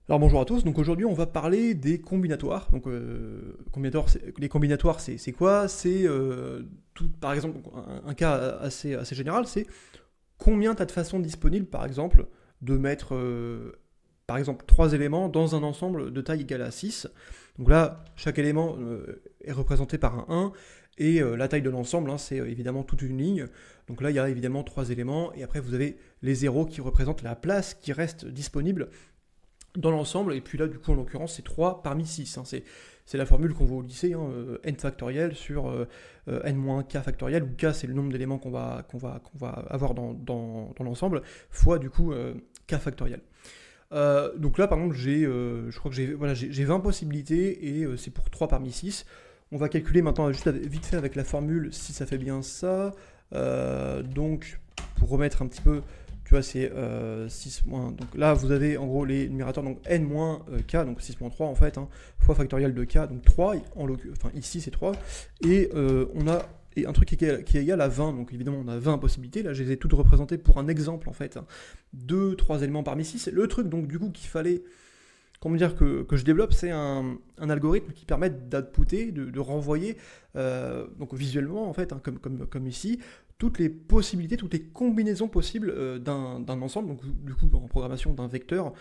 Alors bonjour à tous, donc aujourd'hui on va parler des combinatoires. Donc les combinatoires c'est quoi? C'est tout, par exemple, un cas assez général, c'est combien tu as de façons disponibles par exemple de mettre par exemple 3 éléments dans un ensemble de taille égale à 6. Donc là chaque élément est représenté par un 1 et la taille de l'ensemble hein, c'est évidemment toute une ligne. Donc là il y a évidemment 3 éléments et après vous avez les zéros qui représentent la place qui reste disponible dans l'ensemble, et puis là, du coup, en l'occurrence, c'est 3 parmi 6. Hein. C'est la formule qu'on voit au lycée, hein, n factoriel sur n-k factoriel, où k c'est le nombre d'éléments qu'on va avoir dans l'ensemble, fois du coup k factoriel. Donc là, par exemple, je crois que j'ai 20 possibilités, et c'est pour 3 parmi 6. On va calculer maintenant juste vite fait avec la formule si ça fait bien ça. Donc, pour remettre un petit peu, tu vois, c'est 6 moins. Donc là, vous avez en gros les numérateurs, donc n moins k, donc 6 moins 3 en fait, hein, fois factoriel de k, donc 3, enfin ici c'est 3. Et on a un truc qui est égal à 20, donc évidemment on a 20 possibilités. Là, je les ai toutes représentées pour un exemple en fait, hein, de 3 éléments parmi 6. Le truc, donc du coup, qu'il fallait comment dire que je développe, c'est un algorithme qui permet d'outputter, de renvoyer, donc visuellement en fait, hein, comme ici, toutes les possibilités, toutes les combinaisons possibles d'un ensemble, donc du coup en programmation d'un vecteur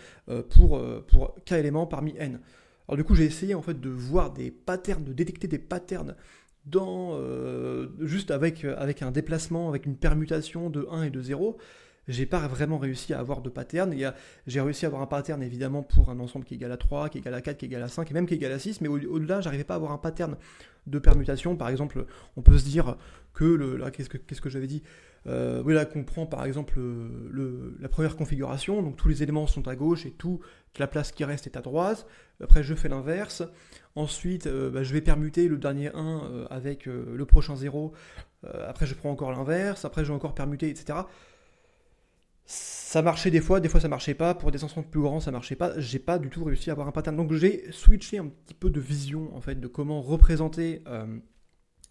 pour k éléments parmi n. Alors du coup j'ai essayé en fait de voir des patterns, de détecter des patterns juste avec un déplacement, avec une permutation de 1 et de 0. J'ai pas vraiment réussi à avoir de pattern. J'ai réussi à avoir un pattern évidemment pour un ensemble qui est égal à 3, qui est égal à 4, qui est égal à 5 et même qui est égal à 6, mais au-delà, j'arrivais pas à avoir un pattern de permutation. Par exemple, on peut se dire que là, qu'est-ce que j'avais dit oui, là, qu'on prend par exemple la première configuration, donc tous les éléments sont à gauche et toute la place qui reste est à droite. Après, je fais l'inverse. Ensuite, je vais permuter le dernier 1 avec le prochain 0. Après, je prends encore l'inverse. Après, je vais encore permuter, etc. Ça marchait des fois ça marchait pas. Pour des ensembles plus grands, ça marchait pas. J'ai pas du tout réussi à avoir un pattern. Donc j'ai switché un petit peu de vision en fait de comment représenter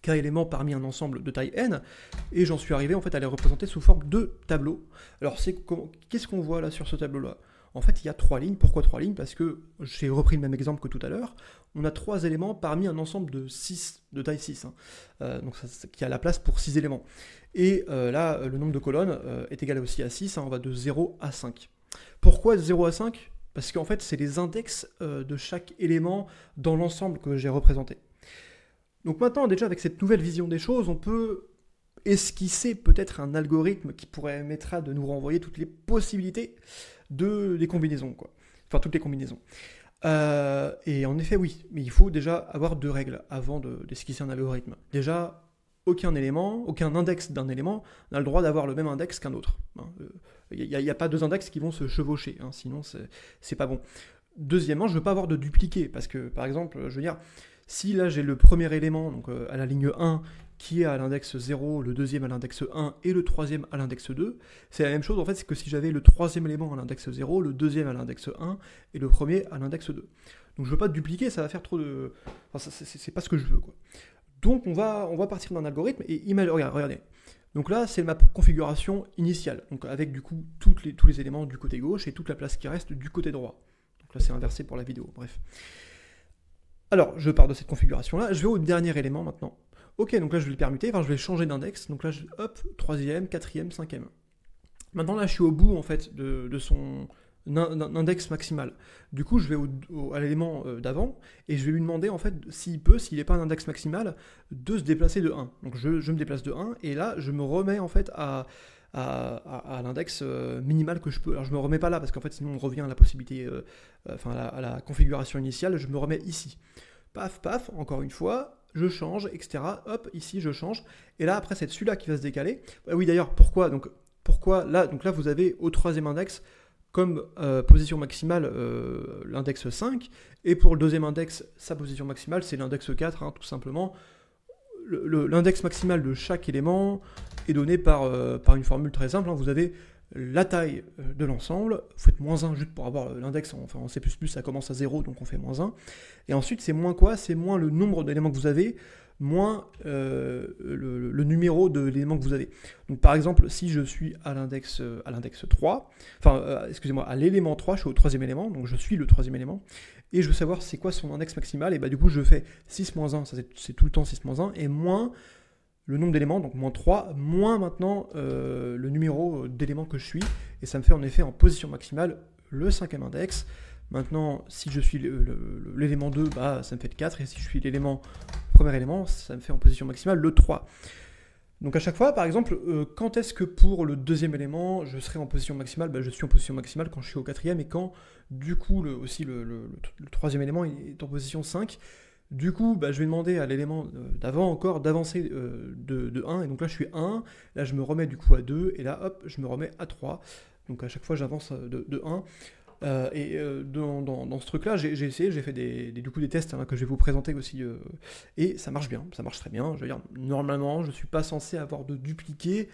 k éléments parmi un ensemble de taille n, et j'en suis arrivé en fait à les représenter sous forme de tableau. Alors qu'est-ce qu'on voit là sur ce tableau-là? En fait, il y a 3 lignes. Pourquoi 3 lignes? Parce que j'ai repris le même exemple que tout à l'heure. On a 3 éléments parmi un ensemble de 6, de taille 6. Hein. Donc qui a la place pour 6 éléments. Et là, le nombre de colonnes est égal aussi à 6. Hein, on va de 0 à 5. Pourquoi 0 à 5? Parce qu'en fait, c'est les index de chaque élément dans l'ensemble que j'ai représenté. Donc maintenant, déjà, avec cette nouvelle vision des choses, on peut esquisser peut-être un algorithme qui permettra de nous renvoyer toutes les possibilités des combinaisons, quoi. Enfin, toutes les combinaisons. Et en effet, oui, mais il faut déjà avoir 2 règles avant d'esquisser un algorithme. Déjà, aucun index d'un élément n'a le droit d'avoir le même index qu'un autre. Il n'y a pas 2 index qui vont se chevaucher, hein, sinon c'est pas bon. Deuxièmement, je ne veux pas avoir de dupliqué, parce que, par exemple, je veux dire, si là j'ai le premier élément, donc à la ligne 1, qui est à l'index 0, le deuxième à l'index 1 et le troisième à l'index 2, c'est la même chose en fait, c'est que si j'avais le troisième élément à l'index 0, le deuxième à l'index 1 et le premier à l'index 2. Donc je veux pas dupliquer, ça va faire trop de... Enfin, c'est pas ce que je veux, quoi. Donc on va partir d'un algorithme et regardez. Donc là, c'est ma configuration initiale, donc avec du coup tous les éléments du côté gauche et toute la place qui reste du côté droit. Donc là, c'est inversé pour la vidéo, bref. Alors, je pars de cette configuration-là, je vais au dernier élément maintenant. Ok, donc là, je vais le permuter, enfin, je vais changer d'index. Donc là, hop, troisième, quatrième, cinquième. Maintenant, là, je suis au bout, en fait, de son index maximal. Du coup, je vais à l'élément d'avant, et je vais lui demander, en fait, s'il n'est pas un index maximal, de se déplacer de 1. Donc je me déplace de 1, et là, je me remets, en fait, à l'index minimal que je peux. Alors je me remets pas là parce qu'en fait sinon on revient à la possibilité, à la configuration initiale. Je me remets ici. Paf, paf, encore une fois, je change, etc. Hop, ici je change. Et là après c'est celui-là qui va se décaler. Oui d'ailleurs pourquoi là vous avez au troisième index comme position maximale l'index 5, et pour le deuxième index sa position maximale c'est l'index 4, hein, tout simplement. L'index maximal de chaque élément est donné par une formule très simple. Hein. Vous avez la taille de l'ensemble, vous faites moins 1 juste pour avoir l'index, en C++, ça commence à 0, donc on fait moins 1. Et ensuite, c'est moins quoi? C'est moins le nombre d'éléments que vous avez moins le numéro de l'élément que vous avez. Donc par exemple, si je suis à l'index 3, excusez-moi, à l'élément 3, je suis au troisième élément, donc je suis le troisième élément, et je veux savoir c'est quoi son index maximal, et bah du coup je fais 6-1, ça c'est tout le temps 6-1, et moins le nombre d'éléments, donc moins 3, moins maintenant le numéro d'éléments que je suis, et ça me fait en effet en position maximale le cinquième index. Maintenant, si je suis l'élément 2, bah, ça me fait le 4, et si je suis premier élément, ça me fait en position maximale le 3. Donc à chaque fois, par exemple, quand est-ce que pour le deuxième élément, je serai en position maximale, bah, je suis en position maximale quand je suis au quatrième, et quand, du coup, le troisième élément est en position 5. Du coup, bah, je vais demander à l'élément d'avant encore d'avancer de 1, et donc là je suis 1, là je me remets du coup à 2, et là hop, je me remets à 3. Donc à chaque fois j'avance de 1. Dans ce truc-là, j'ai essayé, j'ai fait du coup des tests que je vais vous présenter aussi, et ça marche bien, ça marche très bien. Je veux dire, normalement, je ne suis pas censé avoir de dupliqué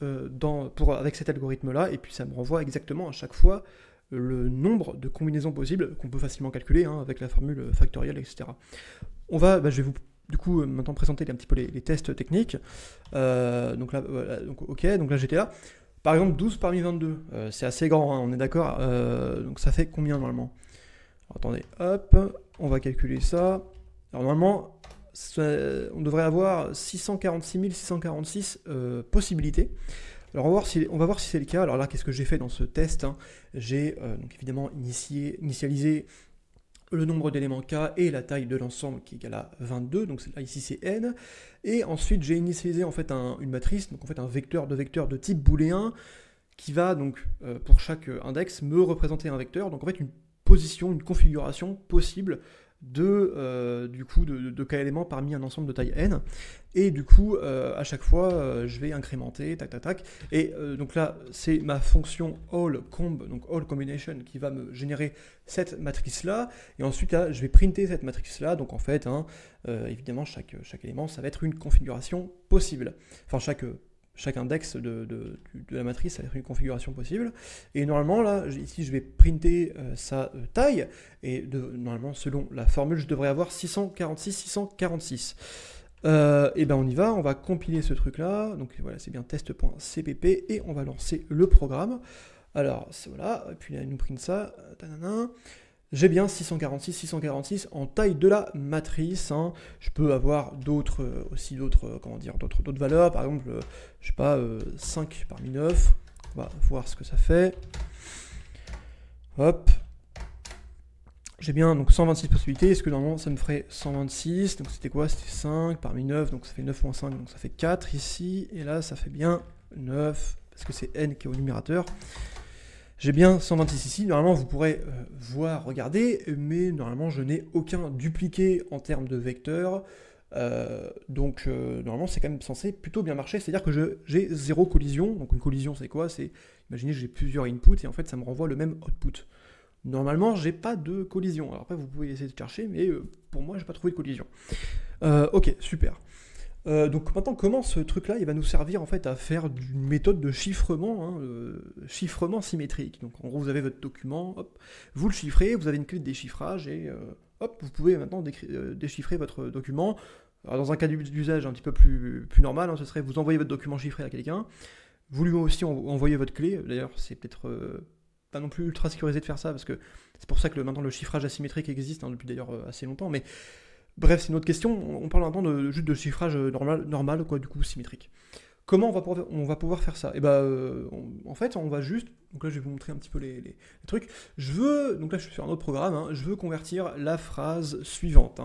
avec cet algorithme-là, et puis ça me renvoie exactement à chaque fois le nombre de combinaisons possibles qu'on peut facilement calculer avec la formule factorielle, etc. Je vais vous du coup maintenant présenter un petit peu les tests techniques. Donc là, voilà, ok, donc là j'étais là. Par exemple, 12 parmi 22, c'est assez grand, on est d'accord. Donc ça fait combien normalement? Alors, attendez, hop, on va calculer ça. Alors normalement, on devrait avoir 646 646 possibilités. Alors on va voir si c'est le cas. Alors là, qu'est-ce que j'ai fait dans ce test? J'ai donc évidemment initialisé le nombre d'éléments K et la taille de l'ensemble qui est égale à 22, donc là ici c'est n, et ensuite j'ai initialisé en fait une matrice, donc en fait un vecteur de type booléen, qui va donc pour chaque index me représenter un vecteur, donc en fait une position, une configuration possible de K éléments parmi un ensemble de taille n, et du coup à chaque fois je vais incrémenter, tac tac tac, et donc là c'est ma fonction allComb, donc allCombination, qui va me générer cette matrice là, et ensuite là je vais printer cette matrice là, donc en fait évidemment chaque élément ça va être une configuration possible, enfin chaque index de la matrice, ça va être une configuration possible. Et normalement, là, ici, je vais printer sa taille. Et normalement, selon la formule, je devrais avoir 646, 646. Et ben on y va, on va compiler ce truc-là. Donc voilà, c'est bien test.cpp. Et on va lancer le programme. Alors, voilà. Et puis là, il nous print ça. J'ai bien 646 en taille de la matrice. Je peux avoir d'autres valeurs, par exemple, je sais pas, 5 parmi 9. On va voir ce que ça fait. Hop. J'ai bien donc 126 possibilités. Est-ce que normalement ça me ferait 126? Donc c'était quoi? C'était 5 parmi 9, donc ça fait 9 moins 5, donc ça fait 4 ici. Et là, ça fait bien 9, parce que c'est n qui est au numérateur. J'ai bien 126 ici, normalement vous pourrez regarder, mais normalement je n'ai aucun dupliqué en termes de vecteurs, donc normalement c'est quand même censé plutôt bien marcher, c'est-à-dire que j'ai 0 collision. Donc une collision c'est quoi? C'est, imaginez j'ai plusieurs inputs et en fait ça me renvoie le même output. Normalement j'ai pas de collision, alors après vous pouvez essayer de chercher, mais pour moi j'ai pas trouvé de collision. Ok, super. Donc maintenant, comment ce truc-là, il va nous servir en fait à faire une méthode de chiffrement, chiffrement symétrique. Donc en gros, vous avez votre document, hop, vous le chiffrez, vous avez une clé de déchiffrage et hop, vous pouvez maintenant déchiffrer votre document. Alors dans un cas d'usage un petit peu plus normal, ce serait vous envoyez votre document chiffré à quelqu'un, vous lui aussi envoyez votre clé. D'ailleurs, c'est peut-être pas non plus ultra sécurisé de faire ça, parce que c'est pour ça que maintenant le chiffrage asymétrique existe depuis d'ailleurs assez longtemps, mais bref, c'est une autre question. On parle maintenant juste de chiffrage normal, quoi, du coup symétrique. Comment on va pouvoir faire ça? Et en fait, on va juste. Donc là, je vais vous montrer un petit peu les trucs. Donc là, je suis sur un autre programme. Je veux convertir la phrase suivante.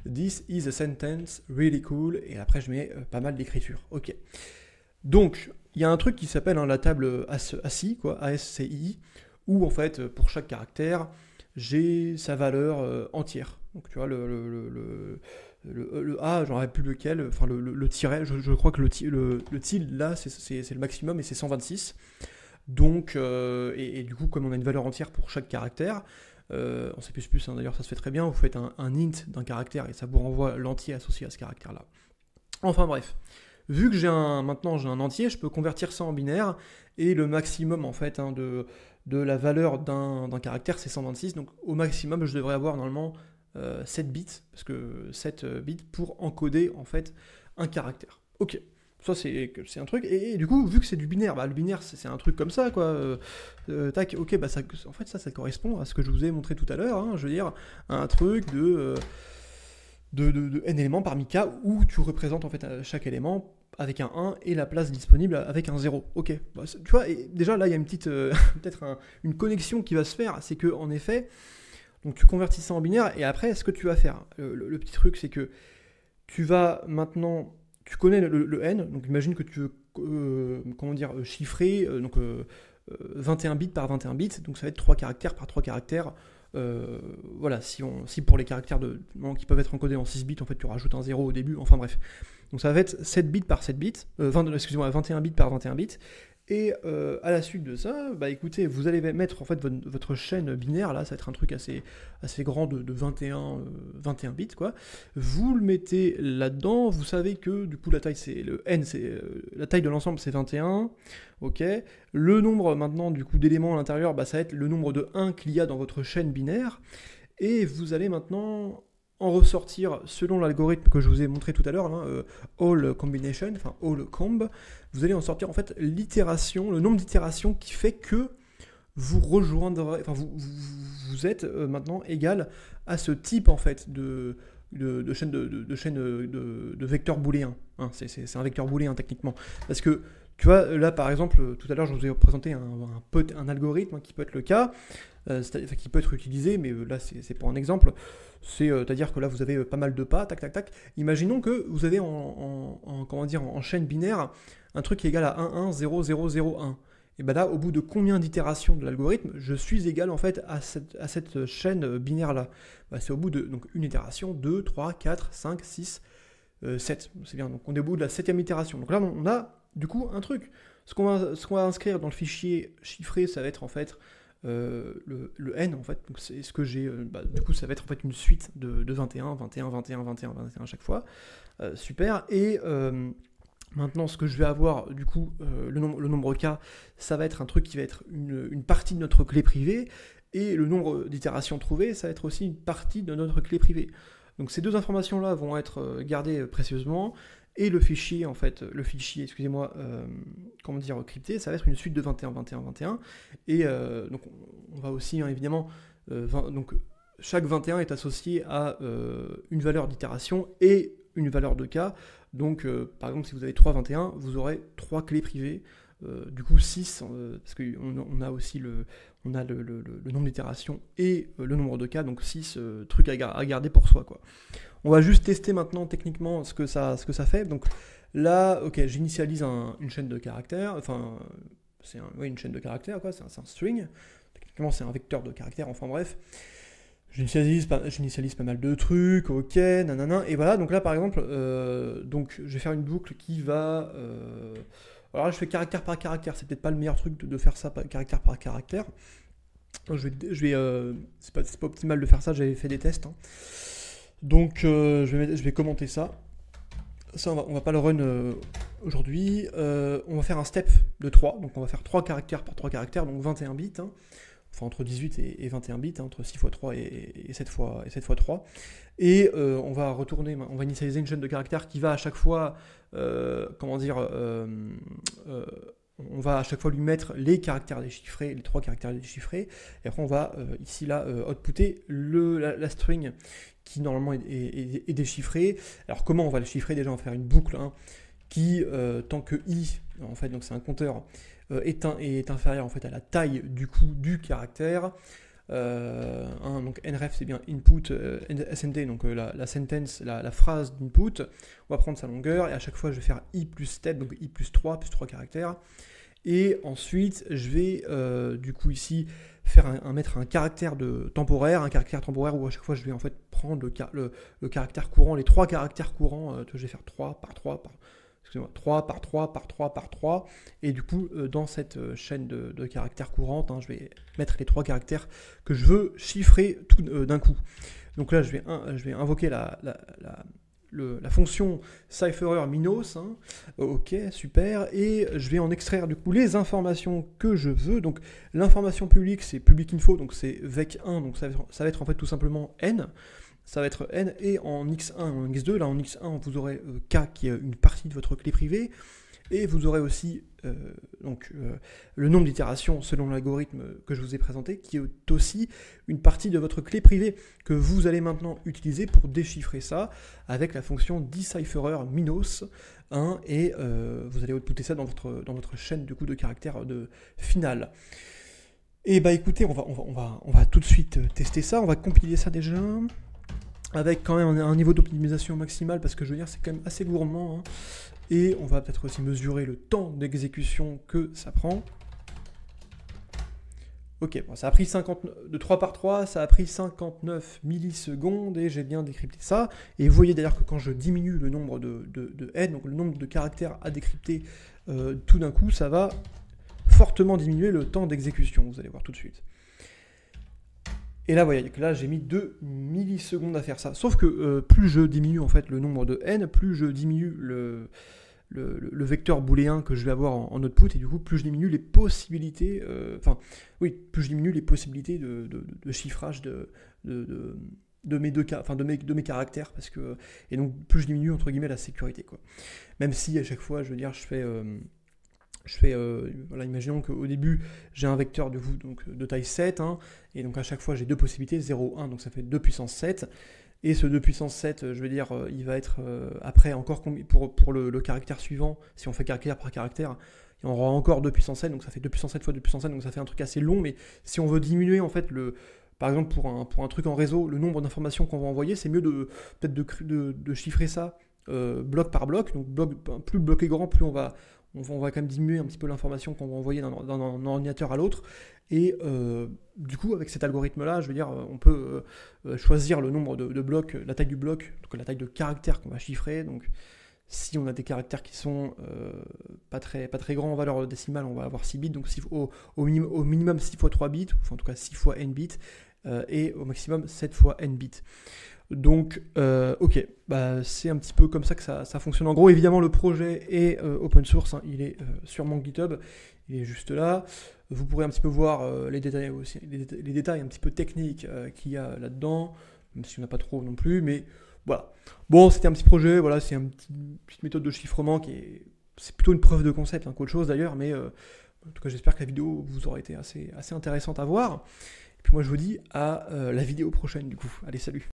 This is a sentence really cool. Et après, je mets pas mal d'écriture. Ok. Donc, il y a un truc qui s'appelle la table ASCII, quoi, ASCII, où en fait, pour chaque caractère, j'ai sa valeur entière. Donc tu vois, le A, j'en rappelle plus lequel, enfin le tiret, je crois que le tilde là, c'est le maximum et c'est 126. Donc, et du coup, comme on a une valeur entière pour chaque caractère, en C++, d'ailleurs ça se fait très bien, vous faites un int d'un caractère et ça vous renvoie l'entier associé à ce caractère-là. Enfin bref. Vu que maintenant j'ai un entier, je peux convertir ça en binaire, et le maximum en fait de la valeur d'un caractère c'est 126, donc au maximum je devrais avoir normalement 7 bits, parce que 7 bits pour encoder en fait un caractère. Ok, ça c'est un truc, et du coup, vu que c'est du binaire, le binaire c'est un truc comme ça, quoi. Tac, ok, ça, en fait ça correspond à ce que je vous ai montré tout à l'heure, hein, je veux dire, un truc de n éléments parmi k, où tu représentes en fait chaque élément avec un 1 et la place disponible avec un 0. Ok, tu vois, et déjà là il y a une petite, peut-être une connexion qui va se faire, c'est que en effet, donc tu convertis ça en binaire, et après ce que tu vas faire, le petit truc c'est que tu vas maintenant, tu connais le n, donc imagine que tu veux, comment dire, chiffrer, 21 bits par 21 bits, donc ça va être 3 caractères par 3 caractères. Voilà, si pour les caractères qui peuvent être encodés en 6 bits, en fait tu rajoutes un 0 au début, enfin bref. Donc ça va être 7 bits par 7 bits, 21 bits par 21 bits, et à la suite de ça, écoutez, vous allez mettre en fait votre chaîne binaire, là, ça va être un truc assez grand de 21 bits, quoi. Vous le mettez là-dedans, vous savez que du coup la taille c'est le n, c'est la taille de l'ensemble c'est 21, ok. Le nombre maintenant du coup d'éléments à l'intérieur, ça va être le nombre de 1 qu'il y a dans votre chaîne binaire, et vous allez maintenant en ressortir selon l'algorithme que je vous ai montré tout à l'heure, all combination, enfin all comb, vous allez en sortir en fait l'itération, le nombre d'itérations qui fait que vous rejoindrez, enfin vous êtes maintenant égal à ce type en fait de chaîne de vecteur booléen. Hein, c'est un vecteur booléen techniquement, parce que tu vois, là par exemple, tout à l'heure je vous ai présenté un algorithme qui peut être le cas, qui peut être utilisé, mais là c'est pour un exemple. C'est-à-dire que là vous avez pas mal de pas, tac tac tac. Imaginons que vous avez en chaîne binaire un truc qui est égal à 1 1 0 0 0 1. Et là, au bout de combien d'itérations de l'algorithme, je suis égal en fait à cette chaîne binaire là. C'est au bout de une itération, 2, 3, 4, 5, 6, 7. C'est bien, donc on est au bout de la 7e itération. Donc là on a du coup un truc. Ce qu'on va inscrire dans le fichier chiffré, ça va être en fait le n en fait, donc c'est ce que j'ai, du coup ça va être en fait une suite de 21, 21, 21, 21, 21 à chaque fois, super, et maintenant ce que je vais avoir du coup, le nombre k, ça va être un truc qui va être une partie de notre clé privée, et le nombre d'itérations trouvées, ça va être aussi une partie de notre clé privée. Donc ces deux informations là vont être gardées précieusement, et le fichier, excusez-moi, crypté, ça va être une suite de 21, 21, 21. Et donc, on va aussi, évidemment, donc chaque 21 est associé à une valeur d'itération et une valeur de k. Donc, par exemple, si vous avez 3 21, vous aurez 3 clés privées. Du coup, 6, parce qu'on a aussi le nombre d'itérations et le nombre de k, donc 6 trucs à garder pour soi, quoi. On va juste tester maintenant techniquement ce que ça fait. Donc là, ok, j'initialise une chaîne de caractères, enfin, c'est une chaîne de caractères, quoi, c'est un string. Techniquement, c'est un vecteur de caractères, enfin bref. J'initialise pas mal de trucs, ok, nanana, et voilà, donc là par exemple, donc je vais faire une boucle qui va... alors là, je fais caractère par caractère, c'est peut-être pas le meilleur truc de faire ça caractère par caractère. Donc, c'est pas optimal de faire ça, j'avais fait des tests, hein. Donc je vais commenter ça. Ça, on va pas le run aujourd'hui. On va faire un step de 3. Donc on va faire 3 caractères par 3 caractères, donc 21 bits. Hein. Enfin entre 18 et 21 bits, hein, entre 6 x 3 et 7 x 3. Et on va initialiser une chaîne de caractères qui va à chaque fois, on va à chaque fois lui mettre les caractères déchiffrés, les 3 caractères déchiffrés, et après on va ici là outputer la string qui normalement est déchiffrée. Alors comment on va le chiffrer? Déjà on va faire une boucle, hein, qui tant que i, en fait donc c'est un compteur, est inférieur en fait à la taille du coup du caractère. Donc nref c'est bien input, snt, donc la sentence, la phrase d'input, on va prendre sa longueur, et à chaque fois je vais faire i plus step, donc i plus 3 caractères, et ensuite je vais du coup ici mettre un caractère temporaire, où à chaque fois je vais en fait prendre le caractère courant, les 3 caractères courants, je vais faire 3 par 3 par 3 par 3 par 3 par 3, et du coup dans cette chaîne de caractères courantes, hein, je vais mettre les 3 caractères que je veux chiffrer tout d'un coup. Donc là je vais invoquer la fonction cipherer minos, hein. Ok, super, et je vais en extraire du coup les informations que je veux. Donc l'information publique c'est public info, donc c'est vec1, donc ça va être en fait tout simplement n. ça va être N, et en X1 et en X2, là en X1 vous aurez K qui est une partie de votre clé privée, et vous aurez aussi le nombre d'itérations selon l'algorithme que je vous ai présenté, qui est aussi une partie de votre clé privée que vous allez maintenant utiliser pour déchiffrer ça avec la fonction decipherer minos, hein, et vous allez outputter ça dans votre chaîne du coup, de caractères finale. Et bah écoutez, on va tout de suite tester ça, on va compiler ça déjà, avec quand même un niveau d'optimisation maximal, parce que je veux dire c'est quand même assez gourmand, hein. Et on va peut-être aussi mesurer le temps d'exécution que ça prend. Ok, bon, ça a pris 50, de 3 par 3, ça a pris 59 millisecondes, et j'ai bien décrypté ça. Et vous voyez d'ailleurs que quand je diminue le nombre de N, donc le nombre de caractères à décrypter, tout d'un coup, ça va fortement diminuer le temps d'exécution, vous allez voir tout de suite. Et là, vous voyez que là, j'ai mis 2 millisecondes à faire ça. Sauf que plus je diminue en fait le nombre de N, plus je diminue le vecteur booléen que je vais avoir en output, et du coup, plus je diminue les possibilités, plus je diminue les possibilités de chiffrage de mes caractères, parce que, et donc plus je diminue entre guillemets la sécurité, quoi. Même si à chaque fois, je veux dire, voilà, imaginons qu'au début j'ai un vecteur de taille 7, hein, et donc à chaque fois j'ai deux possibilités, 0, 1, donc ça fait 2 puissance 7, et ce 2 puissance 7, je veux dire, il va être après encore pour le caractère suivant, si on fait caractère par caractère, il y aura encore 2 puissance 7, donc ça fait 2 puissance 7 fois 2 puissance 7, donc ça fait un truc assez long, mais si on veut diminuer en fait par exemple pour un truc en réseau, le nombre d'informations qu'on va envoyer, c'est mieux peut-être de chiffrer ça bloc par bloc, donc plus le bloc est grand, plus on va quand même diminuer un petit peu l'information qu'on va envoyer d'un ordinateur à l'autre. Et du coup, avec cet algorithme-là, je veux dire, on peut choisir le nombre de blocs, la taille du bloc, donc la taille de caractères qu'on va chiffrer. Donc, si on a des caractères qui sont pas très grands en valeur décimale, on va avoir 6 bits. Donc, au minimum 6 fois 3 bits, enfin en tout cas 6 fois n bits, et au maximum 7 fois n bits. Donc, ok, bah, c'est un petit peu comme ça que ça fonctionne. En gros, évidemment, le projet est open source, hein, il est sur mon GitHub, il est juste là. Vous pourrez un petit peu voir les détails aussi, les détails un petit peu techniques qu'il y a là-dedans, même si on n'a pas trop non plus, mais voilà. Bon, c'était un petit projet, voilà, c'est une petite méthode de chiffrement c'est plutôt une preuve de concept, hein, qu'autre chose d'ailleurs, mais en tout cas, j'espère que la vidéo vous aura été assez intéressante à voir. Et puis moi, je vous dis à la vidéo prochaine, du coup. Allez, salut!